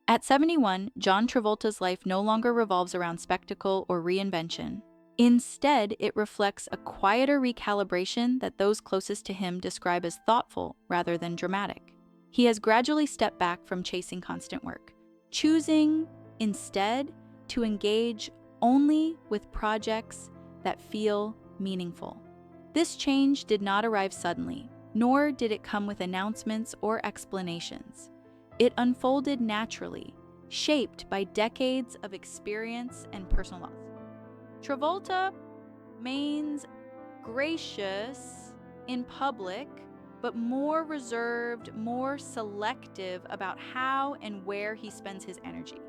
At 71, John Travolta's life no longer revolves around spectacle or reinvention. Instead, it reflects a quieter recalibration that those closest to him describe as thoughtful rather than dramatic. He has gradually stepped back from chasing constant work, choosing, instead, to engage only with projects that feel meaningful. This change did not arrive suddenly, nor did it come with announcements or explanations. It unfolded naturally, shaped by decades of experience and personal loss. Travolta remains gracious in public, but more reserved, more selective about how and where he spends his energy.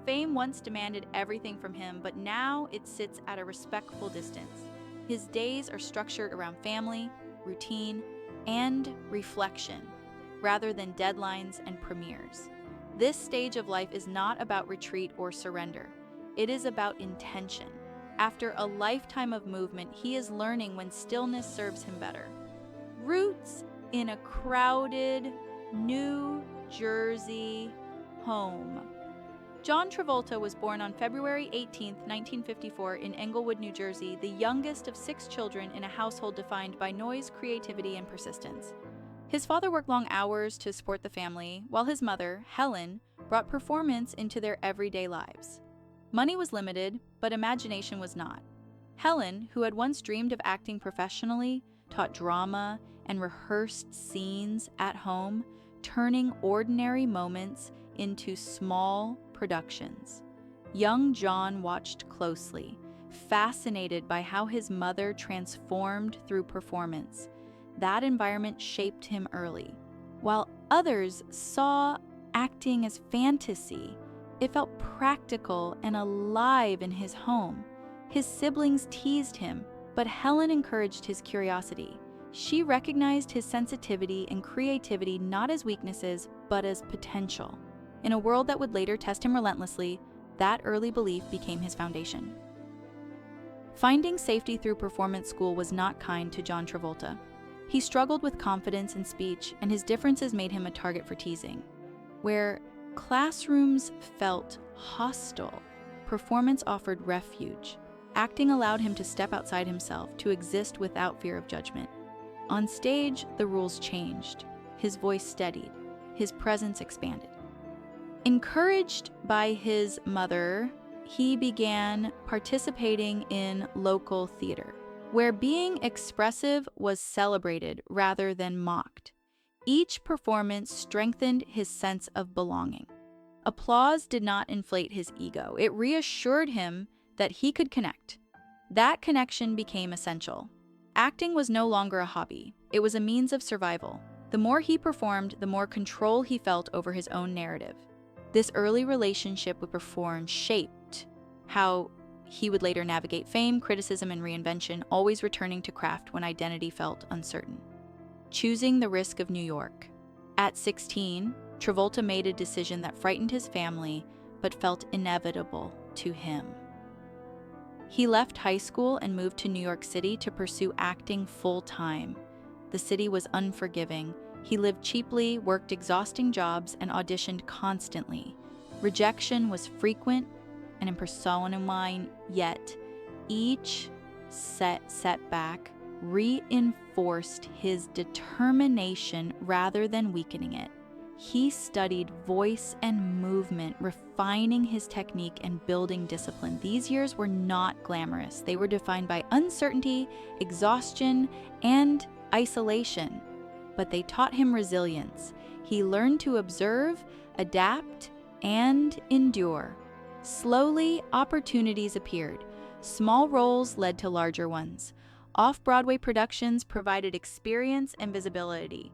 Fame once demanded everything from him, but now it sits at a respectful distance. His days are structured around family, routine, and reflection, rather than deadlines and premieres. This stage of life is not about retreat or surrender. It is about intention. After a lifetime of movement, he is learning when stillness serves him better. Roots in a crowded New Jersey home. John Travolta was born on February 18, 1954, in Englewood, New Jersey, the youngest of 6 children in a household defined by noise, creativity, and persistence. His father worked long hours to support the family, while his mother, Helen, brought performance into their everyday lives. Money was limited, but imagination was not. Helen, who had once dreamed of acting professionally, taught drama and rehearsed scenes at home, turning ordinary moments into small productions. Young John watched closely, fascinated by how his mother transformed through performance. That environment shaped him early. While others saw acting as fantasy, it felt practical and alive in his home. His siblings teased him, but Helen encouraged his curiosity. She recognized his sensitivity and creativity not as weaknesses, but as potential. In a world that would later test him relentlessly, that early belief became his foundation. Finding safety through performance school was not kind to John Travolta. He struggled with confidence in speech, and his differences made him a target for teasing. Where classrooms felt hostile, performance offered refuge. Acting allowed him to step outside himself, to exist without fear of judgment. On stage, the rules changed. His voice steadied. His presence expanded. Encouraged by his mother, he began participating in local theater, where being expressive was celebrated rather than mocked. Each performance strengthened his sense of belonging. Applause did not inflate his ego. It reassured him that he could connect. That connection became essential. Acting was no longer a hobby. It was a means of survival. The more he performed, the more control he felt over his own narrative. This early relationship with performance shaped how he would later navigate fame, criticism, and reinvention, always returning to craft when identity felt uncertain. Choosing the risk of New York. At 16, Travolta made a decision that frightened his family, but felt inevitable to him. He left high school and moved to New York City to pursue acting full-time. The city was unforgiving. He lived cheaply, worked exhausting jobs, and auditioned constantly. Rejection was frequent and impersonal, yet each setback reinforced his determination rather than weakening it. He studied voice and movement, refining his technique and building discipline. These years were not glamorous. They were defined by uncertainty, exhaustion, and isolation. But they taught him resilience. He learned to observe, adapt, and endure. Slowly, opportunities appeared. Small roles led to larger ones. Off-Broadway productions provided experience and visibility.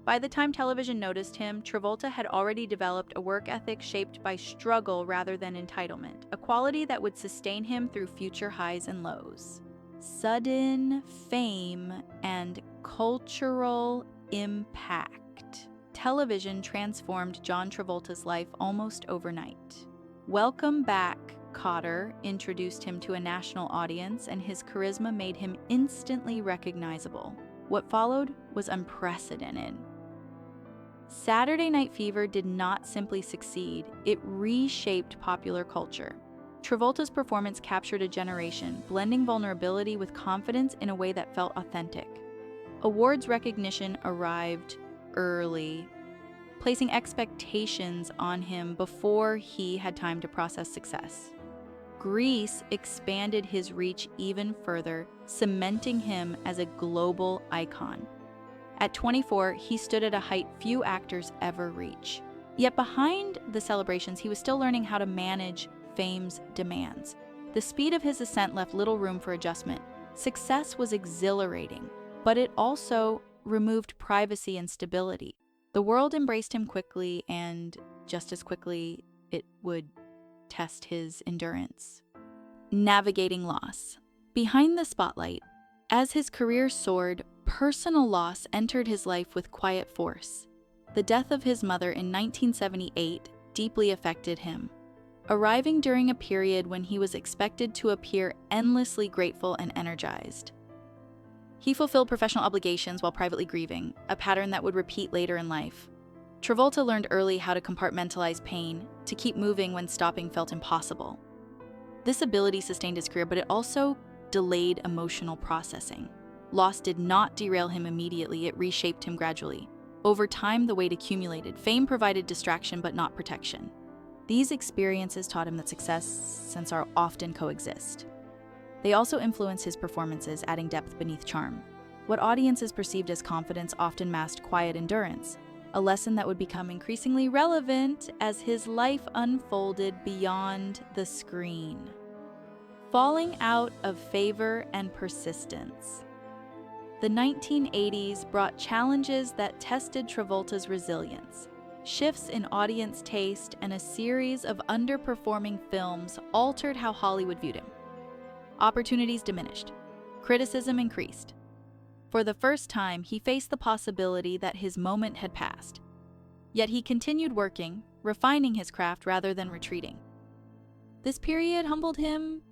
By the time television noticed him, Travolta had already developed a work ethic shaped by struggle rather than entitlement, a quality that would sustain him through future highs and lows. Sudden fame and cultural impact. Television transformed John Travolta's life almost overnight. Welcome back Cotter introduced him to a national audience, and his charisma made him instantly recognizable. What followed was unprecedented. Saturday Night Fever did not simply succeed, it reshaped popular culture. Travolta's performance captured a generation, blending vulnerability with confidence in a way that felt authentic. Awards recognition arrived early, placing expectations on him before he had time to process success. Grease expanded his reach even further, cementing him as a global icon. At 24, he stood at a height few actors ever reach. Yet behind the celebrations, he was still learning how to manage fame's demands. The speed of his ascent left little room for adjustment. Success was exhilarating, but it also removed privacy and stability. The world embraced him quickly, and just as quickly, it would test his endurance. Navigating loss. Behind the spotlight, as his career soared, personal loss entered his life with quiet force. The death of his mother in 1978 deeply affected him, arriving during a period when he was expected to appear endlessly grateful and energized. He fulfilled professional obligations while privately grieving, a pattern that would repeat later in life. Travolta learned early how to compartmentalize pain, to keep moving when stopping felt impossible. This ability sustained his career, but it also delayed emotional processing. Loss did not derail him immediately, it reshaped him gradually. Over time, the weight accumulated. Fame provided distraction, but not protection. These experiences taught him that success and sorrow often coexist. They also influenced his performances, adding depth beneath charm. What audiences perceived as confidence often masked quiet endurance, a lesson that would become increasingly relevant as his life unfolded beyond the screen. Falling out of favor and persistence. The 1980s brought challenges that tested Travolta's resilience. Shifts in audience taste and a series of underperforming films altered how Hollywood viewed him. Opportunities diminished. Criticism increased. For the first time, he faced the possibility that his moment had passed. Yet he continued working, refining his craft rather than retreating. This period humbled him,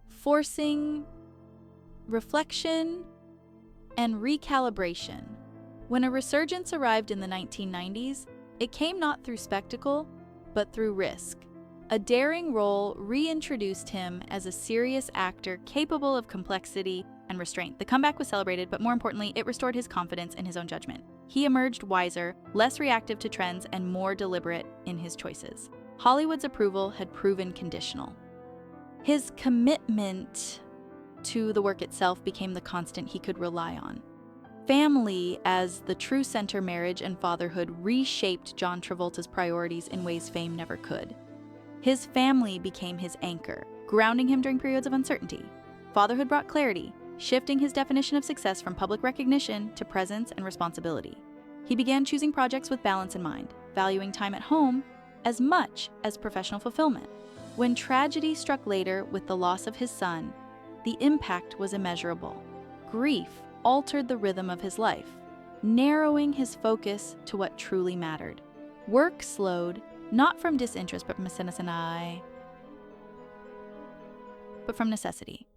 forcing reflection and recalibration. When a resurgence arrived in the 1990s, it came not through spectacle, but through risk. A daring role reintroduced him as a serious actor capable of complexity and restraint. The comeback was celebrated, but more importantly, it restored his confidence in his own judgment. He emerged wiser, less reactive to trends, and more deliberate in his choices. Hollywood's approval had proven conditional. His commitment to the work itself became the constant he could rely on. Family as the true center, marriage and fatherhood reshaped John Travolta's priorities in ways fame never could. His family became his anchor, grounding him during periods of uncertainty. Fatherhood brought clarity, shifting his definition of success from public recognition to presence and responsibility. He began choosing projects with balance in mind, valuing time at home as much as professional fulfillment. When tragedy struck later with the loss of his son, the impact was immeasurable. Grief altered the rhythm of his life, narrowing his focus to what truly mattered. Work slowed, not from disinterest, but from necessity.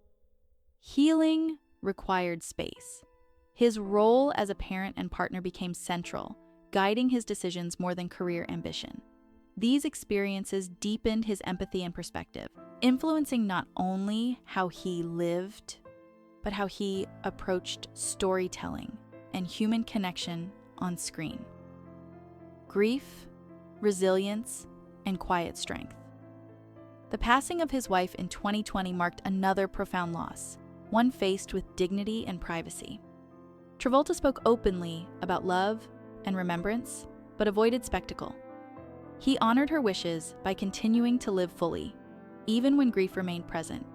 Healing required space. His role as a parent and partner became central, guiding his decisions more than career ambition. These experiences deepened his empathy and perspective, influencing not only how he lived, but how he approached storytelling and human connection on screen. Grief, resilience, and quiet strength. The passing of his wife in 2020 marked another profound loss, one faced with dignity and privacy. Travolta spoke openly about love and remembrance, but avoided spectacle. He honored her wishes by continuing to live fully, even when grief remained present.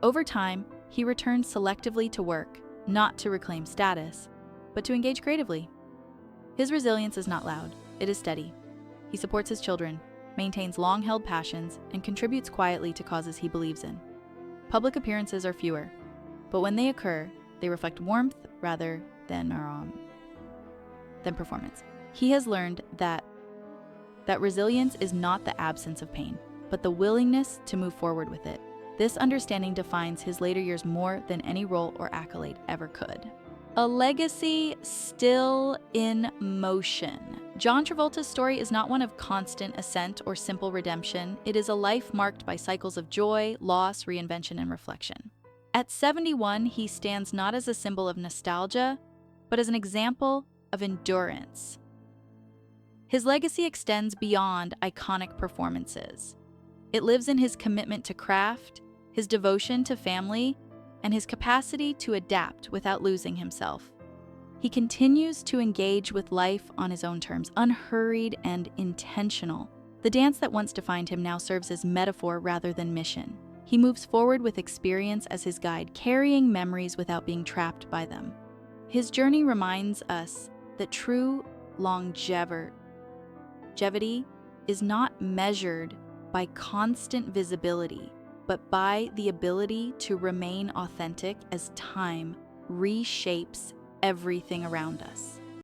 Over time, he returned selectively to work, not to reclaim status, but to engage creatively. His resilience is not loud, it is steady. He supports his children, maintains long-held passions, and contributes quietly to causes he believes in. Public appearances are fewer, but when they occur, they reflect warmth rather than performance. He has learned that resilience is not the absence of pain, but the willingness to move forward with it. This understanding defines his later years more than any role or accolade ever could. A legacy still in motion. John Travolta's story is not one of constant ascent or simple redemption. It is a life marked by cycles of joy, loss, reinvention, and reflection. At 71, he stands not as a symbol of nostalgia, but as an example of endurance. His legacy extends beyond iconic performances. It lives in his commitment to craft, his devotion to family, and his capacity to adapt without losing himself. He continues to engage with life on his own terms, unhurried and intentional. The dance that once defined him now serves as metaphor rather than mission. He moves forward with experience as his guide, carrying memories without being trapped by them. His journey reminds us that true longevity is not measured by constant visibility, but by the ability to remain authentic as time reshapes everything around us.